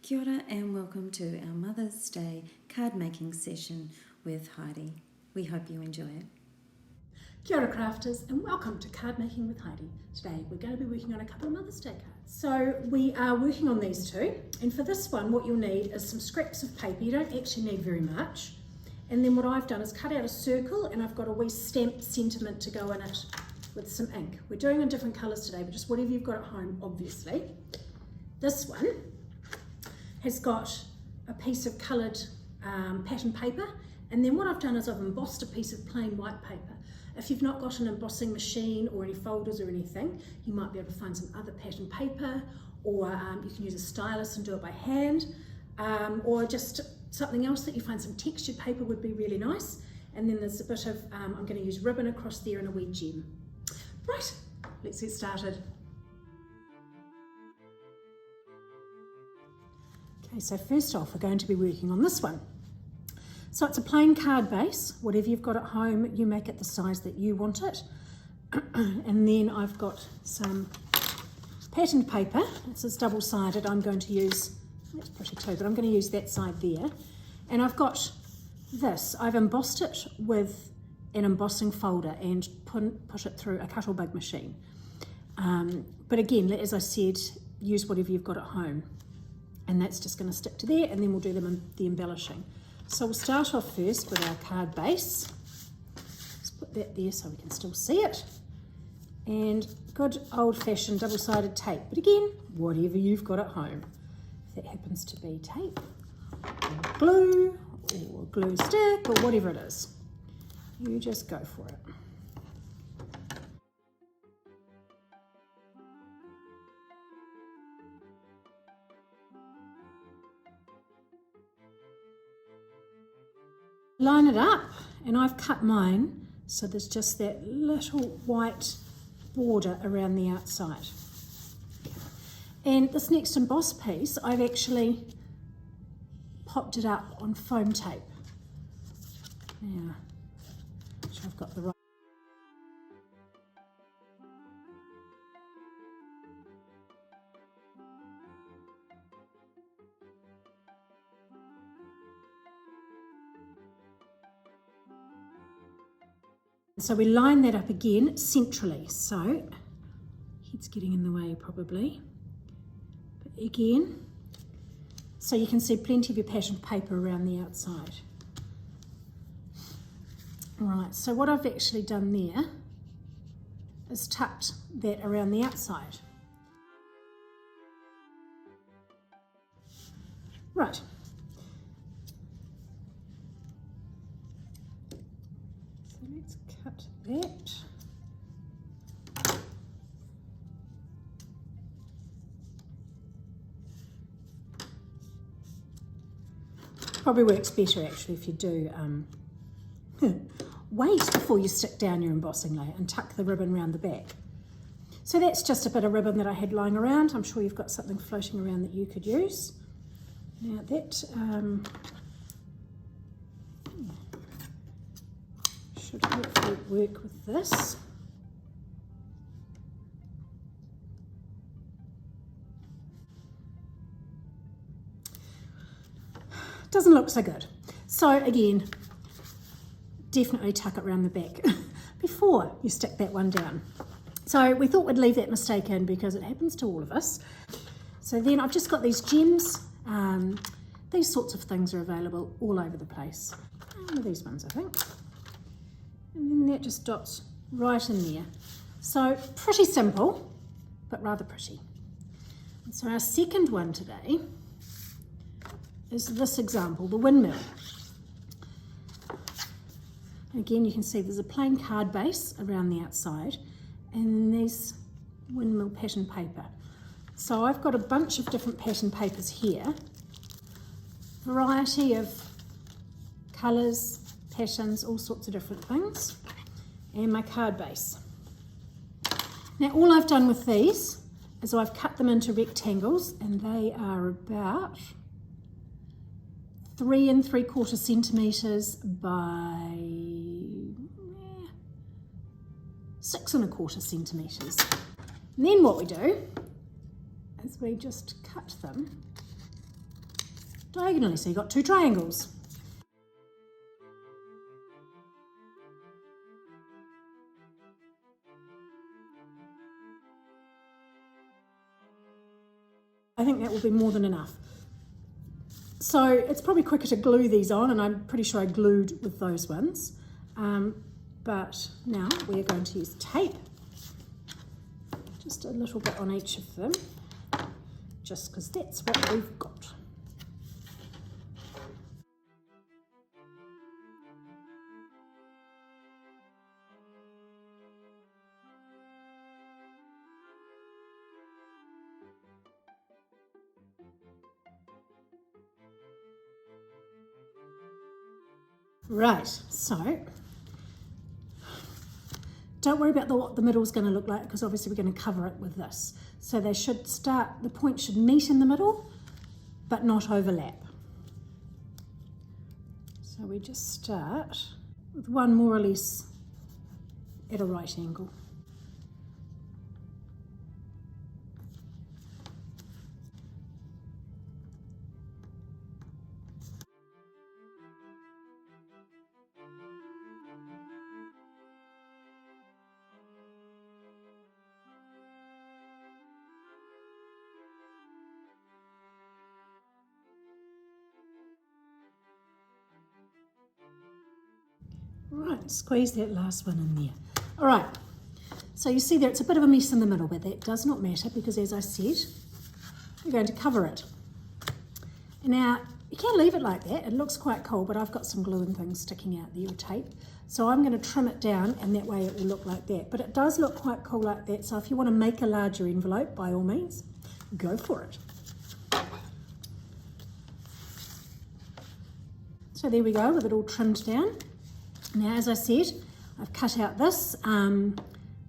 Kia ora and welcome to our Mother's Day card making session with Heidi. We hope you enjoy it. Kia ora crafters and welcome to Card Making with Heidi. Today we're going to be working on a couple of Mother's Day cards. So we are working on these two, and for this one what you'll need is some scraps of paper. You don't actually need very much. And then what I've done is cut out a circle, and I've got a wee stamped sentiment to go in it with some ink. We're doing in different colours today, but just whatever you've got at home, obviously. This one has got a piece of coloured pattern paper, and then what I've done is I've embossed a piece of plain white paper. If you've not got an embossing machine or any folders or anything, you might be able to find some other pattern paper, or you can use a stylus and do it by hand, or just something else that you find. Some textured paper would be really nice. And then there's a bit of, I'm going to use ribbon across there and a wee gem. Right, let's get started. Okay, so first off, we're going to be working on this one. So it's a plain card base. Whatever you've got at home, you make it the size that you want it. And then I've got some patterned paper. This is double-sided. I'm going to use, that's pretty too, but I'm going to use that side there. And I've got this. I've embossed it with an embossing folder and put it through a Cuttlebug machine. But again, as I said, use whatever you've got at home. And that's just going to stick to there, and then we'll do the embellishing. So we'll start off first with our card base. Let's put that there so we can still see it. And good old-fashioned double-sided tape. But again, whatever you've got at home. If that happens to be tape, or glue, or glue stick, or whatever it is. You just go for it. Line it up, and I've cut mine so there's just that little white border around the outside. And this next emboss piece, I've actually popped it up on foam tape. Now, make sure I've got the right. So we line that up again centrally. So head's getting in the way probably. But again, so you can see plenty of your patterned paper around the outside. Right, so what I've actually done there is tucked that around the outside. Right. So let's cut that. Probably works better actually if you do wait before you stick down your embossing layer and tuck the ribbon around the back. So that's just a bit of ribbon that I had lying around. I'm sure you've got something floating around that you could use. Now that should hopefully work with this. Doesn't look so good. So again, definitely tuck it around the back before you stick that one down. So we thought we'd leave that mistake in because it happens to all of us. So then I've just got these gems. These sorts of things are available all over the place. One of these ones, I think. And then that just dots right in there. So pretty simple, but rather pretty. And so our second one today is this example, the windmill. Again, you can see there's a plain card base around the outside, and then there's windmill pattern paper. So I've got a bunch of different pattern papers here, variety of colours, patterns, all sorts of different things, and my card base. Now all I've done with these is I've cut them into rectangles, and they are about 3 3/4 centimetres by 6 1/4 centimetres. And then what we do is we just cut them diagonally. So you've got 2 triangles. I think that will be more than enough. So it's probably quicker to glue these on, and I'm pretty sure I glued with those ones. But now we're going to use tape, just a little bit on each of them, just because that's what we've got. Right, so don't worry about what the middle is going to look like, because obviously we're going to cover it with this. So they should start, the point should meet in the middle, but not overlap. So we just start with one more or less at a right angle. Right, squeeze that last one in there. All right, so you see there it's a bit of a mess in the middle, but that does not matter because, as I said, we're going to cover it. Now, you can leave it like that. It looks quite cool, but I've got some glue and things sticking out there, or tape. So I'm going to trim it down, and that way it will look like that. But it does look quite cool like that, so if you want to make a larger envelope, by all means, go for it. So there we go, with it all trimmed down. Now, as I said, I've cut out this.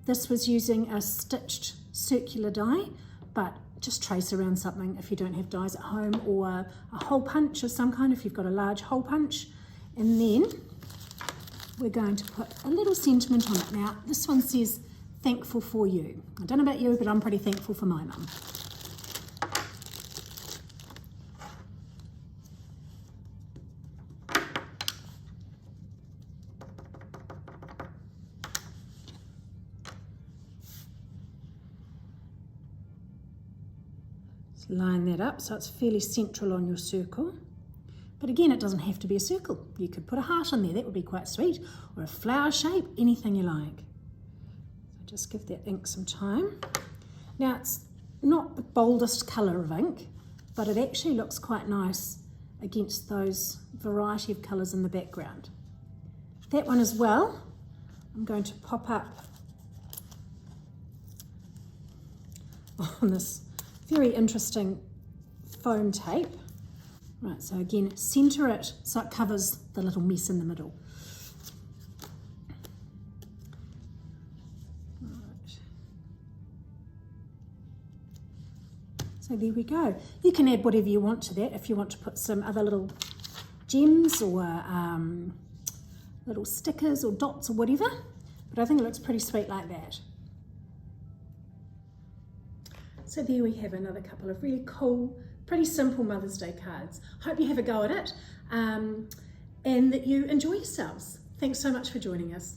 This was using a stitched circular die, but just trace around something if you don't have dies at home, or a hole punch of some kind if you've got a large hole punch. And then we're going to put a little sentiment on it. Now, this one says, thankful for you. I don't know about you, but I'm pretty thankful for my mum. Line that up so it's fairly central on your circle. But again, it doesn't have to be a circle. You could put a heart on there, that would be quite sweet, or a flower shape, anything you like. So just give that ink some time. Now, it's not the boldest colour of ink, but it actually looks quite nice against those variety of colours in the background. That one as well, I'm going to pop up on this very interesting foam tape. Right, so again, centre it so it covers the little mess in the middle. Right. So there we go. You can add whatever you want to that if you want to put some other little gems or little stickers or dots or whatever, but I think it looks pretty sweet like that. So there we have another couple of really cool, pretty simple Mother's Day cards. Hope you have a go at it and that you enjoy yourselves. Thanks so much for joining us.